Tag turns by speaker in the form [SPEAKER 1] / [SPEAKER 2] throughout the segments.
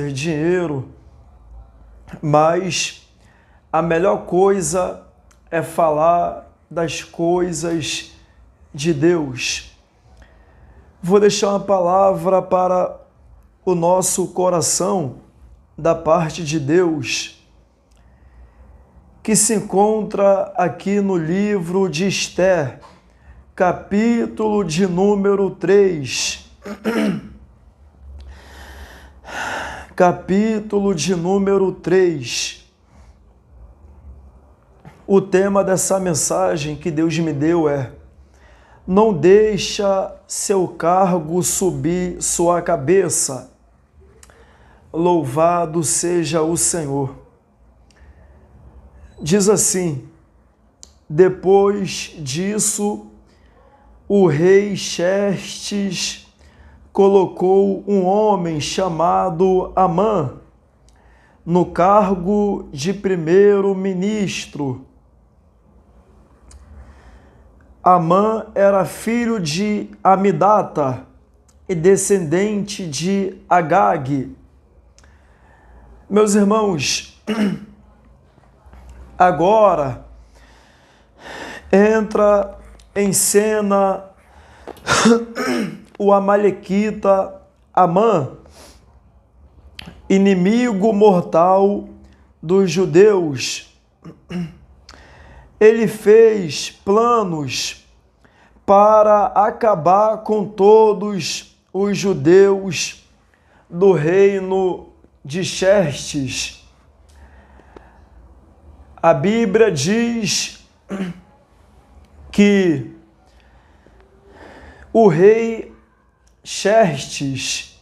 [SPEAKER 1] dinheiro, mas a melhor coisa é falar das coisas de Deus. Vou deixar uma palavra para o nosso coração da parte de Deus, que se encontra aqui no livro de Esther, capítulo de número 3. Capítulo de número 3. O tema dessa mensagem que Deus me deu é: não deixa seu cargo subir sua cabeça. Louvado seja o Senhor. Diz assim: depois disso, o rei Xerxes colocou um homem chamado Amã no cargo de primeiro-ministro. Amã era filho de Amidata e descendente de Agag. Meus irmãos, agora entra em cena o amalequita Amã, inimigo mortal dos judeus. Ele fez planos para acabar com todos os judeus do reino de Xerxes. A Bíblia diz que o rei Xerxes,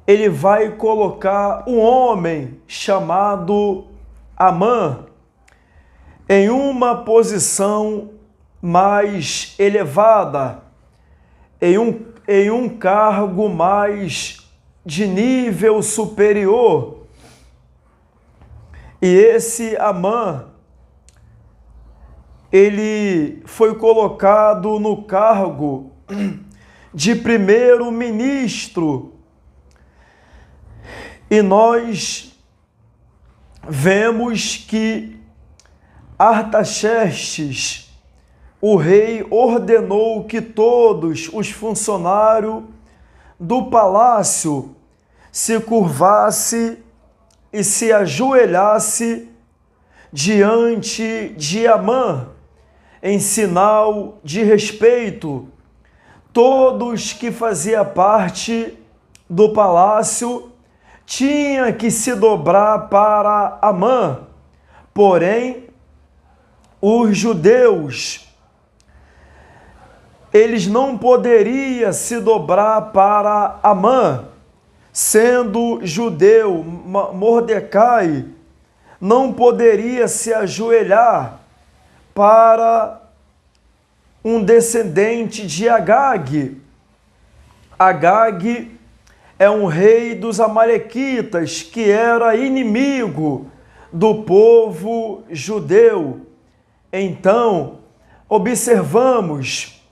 [SPEAKER 1] ele vai colocar um homem chamado Amã em uma posição mais elevada, em um cargo mais de nível superior. E esse Amã, ele foi colocado no cargo de primeiro-ministro. E nós vemos que Artaxerxes, o rei, ordenou que todos os funcionários do palácio se curvassem e se ajoelhassem diante de Amã, em sinal de respeito. Todos que faziam parte do palácio tinham que se dobrar para Amã. Porém, os judeus, eles não poderiam se dobrar para Amã. Sendo judeu, Mordecai não poderia se ajoelhar para um descendente de Agag. Agag é um rei dos amalequitas que era inimigo do povo judeu. Então, observamos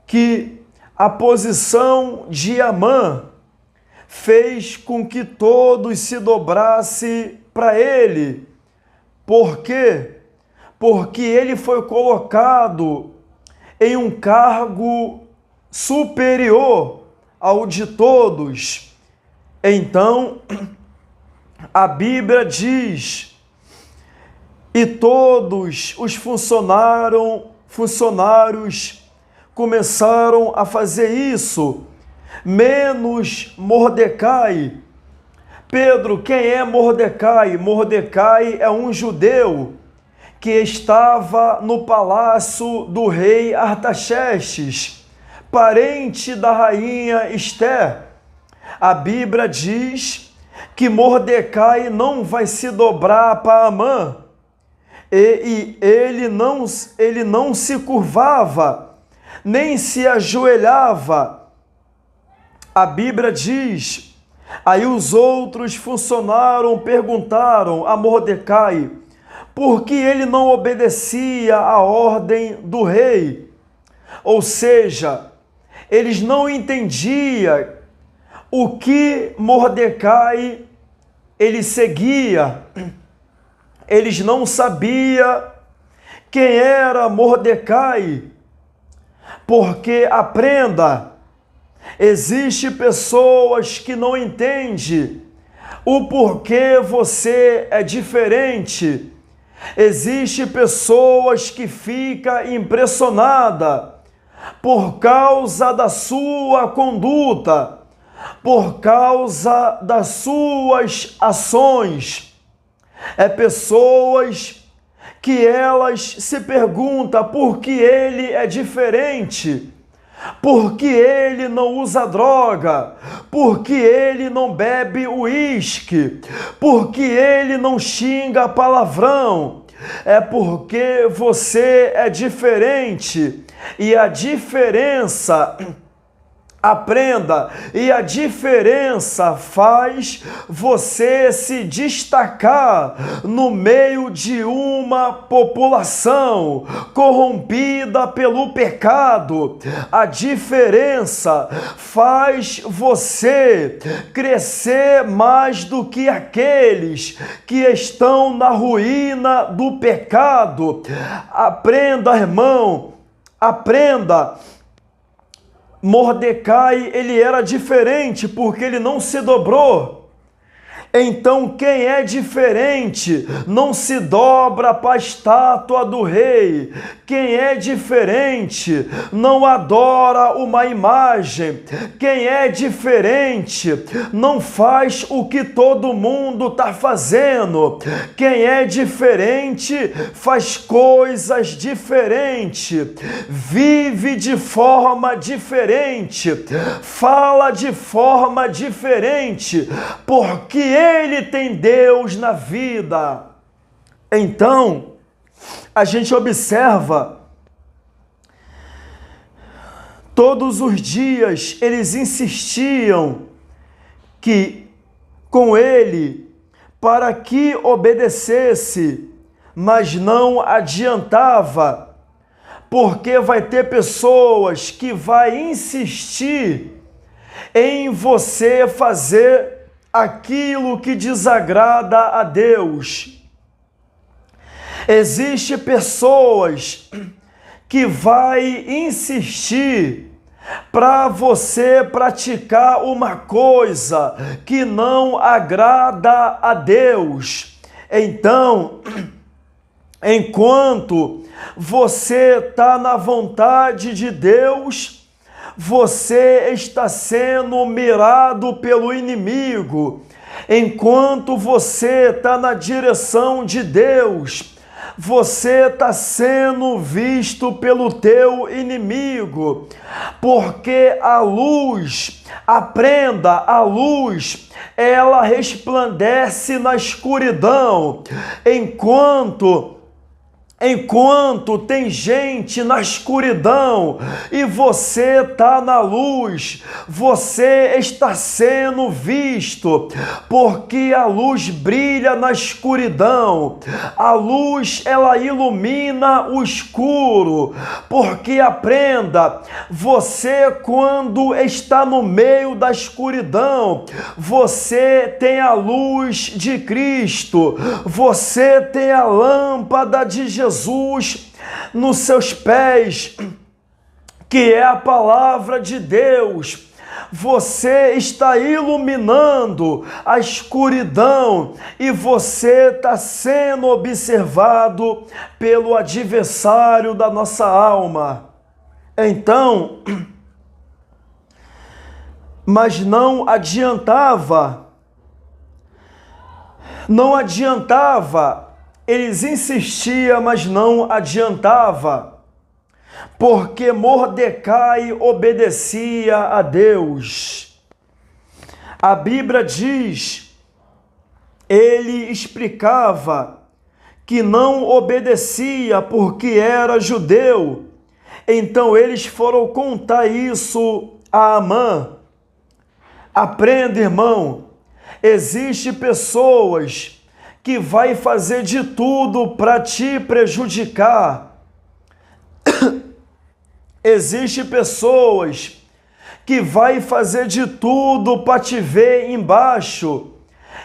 [SPEAKER 1] que a posição de Amã fez com que todos se dobrassem para ele. Por quê? Porque ele foi colocado em um cargo superior ao de todos. Então, a Bíblia diz: e todos os funcionários começaram a fazer isso, menos Mordecai. Pedro, quem é Mordecai? Mordecai é um judeu que estava no palácio do rei Artaxerxes, parente da rainha Esther. A Bíblia diz que Mordecai não vai se dobrar para Amã, e ele não se curvava, nem se ajoelhava. A Bíblia diz: aí os outros funcionários perguntaram a Mordecai por que ele não obedecia à ordem do rei. Ou seja, eles não entendiam o que Mordecai ele seguia, eles não sabiam quem era Mordecai, porque aprenda, existe pessoas que não entendem o porquê você é diferente. Existe pessoas que ficam impressionadas por causa da sua conduta, por causa das suas ações. É pessoas que elas se perguntam por que ele é diferente, por que ele não usa droga, por que ele não bebe uísque, por que ele não xinga palavrão. É porque você é diferente, e a diferença, aprenda, e a diferença faz você se destacar no meio de uma população corrompida pelo pecado. A diferença faz você crescer mais do que aqueles que estão na ruína do pecado. Aprenda, irmão, aprenda. Mordecai, ele era diferente porque ele não se dobrou. Então, quem é diferente não se dobra para a estátua do rei. Quem é diferente não adora uma imagem. Quem é diferente não faz o que todo mundo está fazendo. Quem é diferente faz coisas diferentes, vive de forma diferente, fala de forma diferente, porque ele tem Deus na vida. Então, a gente observa, todos os dias eles insistiam com ele para que obedecesse, mas não adiantava, porque vai ter pessoas que vai insistir em você fazer aquilo que desagrada a Deus. Existem pessoas que vai insistir para você praticar uma coisa que não agrada a Deus. Então, enquanto você está na vontade de Deus, você está sendo mirado pelo inimigo. Enquanto você está na direção de Deus, você está sendo visto pelo teu inimigo. Porque a luz, aprenda, a luz, ela resplandece na escuridão. Enquanto tem gente na escuridão e você está na luz, você está sendo visto, porque a luz brilha na escuridão. A luz, ela ilumina o escuro, porque aprenda, você quando está no meio da escuridão, você tem a luz de Cristo, você tem a lâmpada de Jesus nos seus pés, que é a palavra de Deus. Você está iluminando a escuridão e você está sendo observado pelo adversário da nossa alma. Então, mas não adiantava, eles insistiam, mas não adiantava, porque Mordecai obedecia a Deus. A Bíblia diz, ele explicava que não obedecia porque era judeu. Então eles foram contar isso a Amã. Aprenda, irmão, existem pessoas que vai fazer de tudo para te prejudicar. Existem pessoas que vai fazer de tudo para te ver embaixo.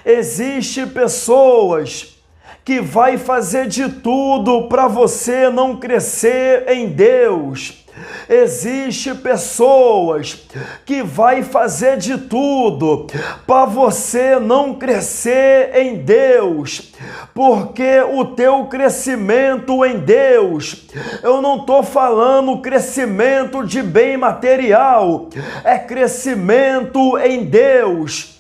[SPEAKER 1] Existem pessoas que vai fazer de tudo para você não crescer em Deus. Existem pessoas que vai fazer de tudo para você não crescer em Deus, porque o teu crescimento em Deus, eu não estou falando crescimento de bem material, é crescimento em Deus.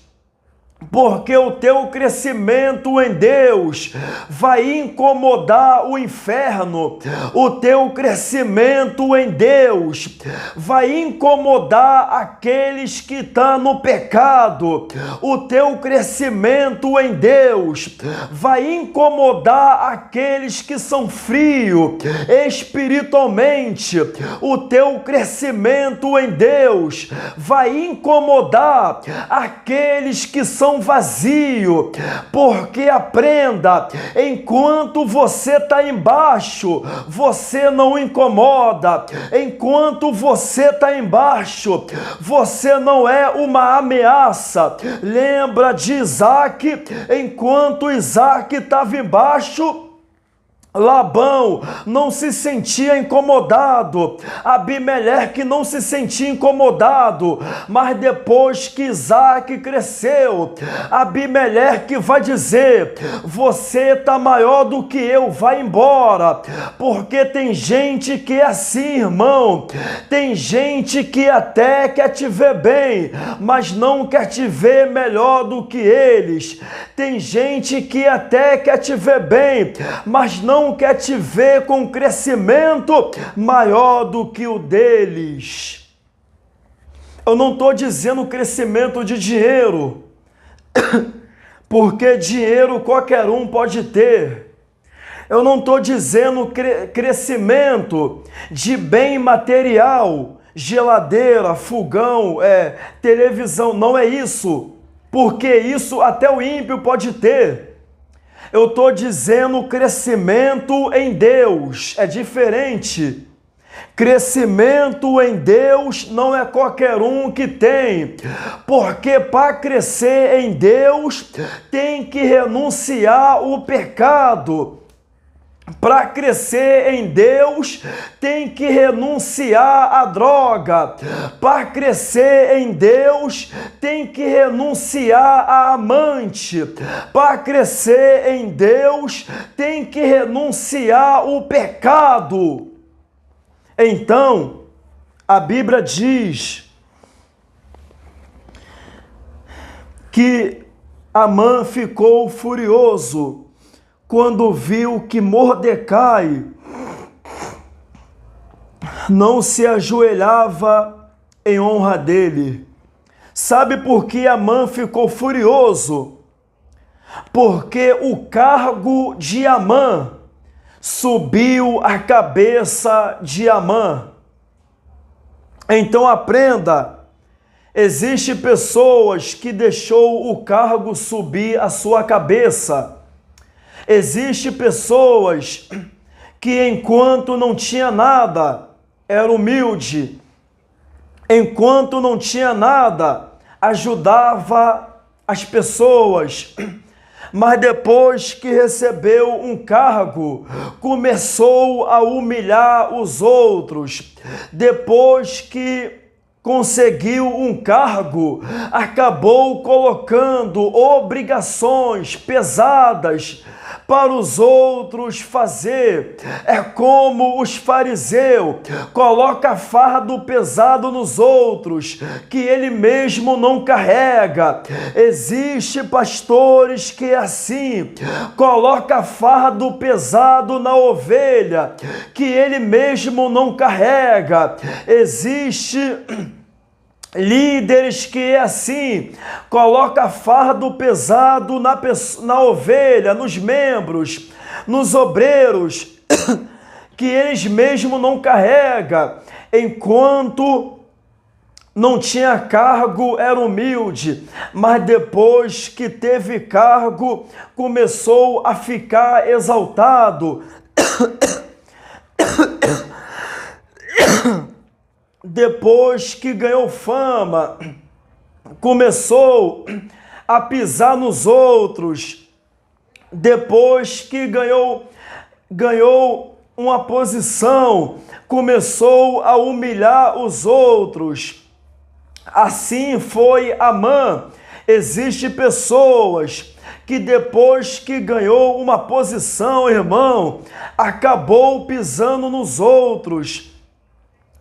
[SPEAKER 1] Porque o teu crescimento em Deus vai incomodar o inferno, o teu crescimento em Deus vai incomodar aqueles que estão no pecado, o teu crescimento em Deus vai incomodar aqueles que são frios espiritualmente, o teu crescimento em Deus vai incomodar aqueles que são vazio, porque aprenda, enquanto você está embaixo, você não incomoda, enquanto você está embaixo, você não é uma ameaça. Lembra de Isaac, enquanto Isaac estava embaixo, Labão não se sentia incomodado, Abimeleque não se sentia incomodado, mas depois que Isaac cresceu, Abimeleque vai dizer: você está maior do que eu, vai embora, porque tem gente que é assim, irmão, tem gente que até quer te ver bem, mas não quer te ver melhor do que eles, tem gente que até quer te ver bem, mas não quer te ver com crescimento maior do que o deles. Eu não estou dizendo crescimento de dinheiro, porque dinheiro qualquer um pode ter. Eu não estou dizendo crescimento de bem material, geladeira, fogão, televisão, não é isso, porque isso até o ímpio pode ter. Eu estou dizendo crescimento em Deus, é diferente. Crescimento em Deus não é qualquer um que tem, porque para crescer em Deus tem que renunciar o pecado. Para crescer em Deus, tem que renunciar à droga. Para crescer em Deus, tem que renunciar à amante. Para crescer em Deus, tem que renunciar ao pecado. Então, a Bíblia diz que Amã ficou furioso quando viu que Mordecai não se ajoelhava em honra dele. Sabe por que Amã ficou furioso? Porque o cargo de Amã subiu a cabeça de Amã. Então aprenda, existem pessoas que deixou o cargo subir a sua cabeça. Existem pessoas que enquanto não tinha nada, era humilde. Enquanto não tinha nada, ajudava as pessoas. Mas depois que recebeu um cargo, começou a humilhar os outros. Depois que conseguiu um cargo, acabou colocando obrigações pesadas para os outros fazer. É como os fariseus, coloca fardo pesado nos outros, que ele mesmo não carrega. Existem pastores que é assim, coloca fardo pesado na ovelha, que ele mesmo não carrega. Existe líderes que é assim, coloca fardo pesado na ovelha, nos membros, nos obreiros, que eles mesmos não carregam. Enquanto não tinha cargo, era humilde, mas depois que teve cargo, começou a ficar exaltado. Depois que ganhou fama, começou a pisar nos outros, depois que ganhou uma posição, começou a humilhar os outros. Assim foi Amã. Existem pessoas que depois que ganhou uma posição, irmão, acabou pisando nos outros,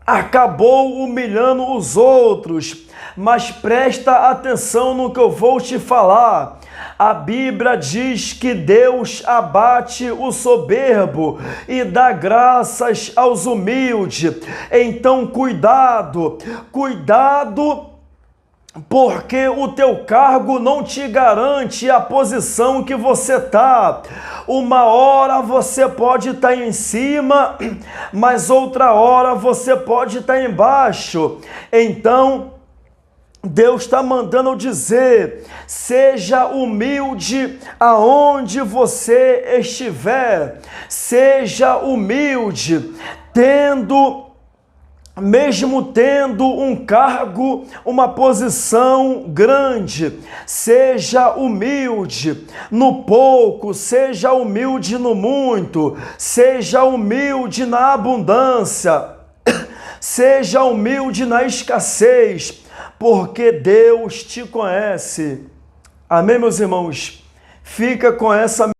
[SPEAKER 1] acabou humilhando os outros. Mas presta atenção no que eu vou te falar. A Bíblia diz que Deus abate o soberbo e dá graças aos humildes. Então cuidado, porque o teu cargo não te garante a posição que você está. Uma hora você pode estar em cima, mas outra hora você pode estar embaixo. Então, Deus está mandando eu dizer: seja humilde aonde você estiver. Seja humilde, mesmo tendo um cargo, uma posição grande. Seja humilde no pouco, seja humilde no muito, seja humilde na abundância, seja humilde na escassez, porque Deus te conhece. Amém, meus irmãos? Fica com essa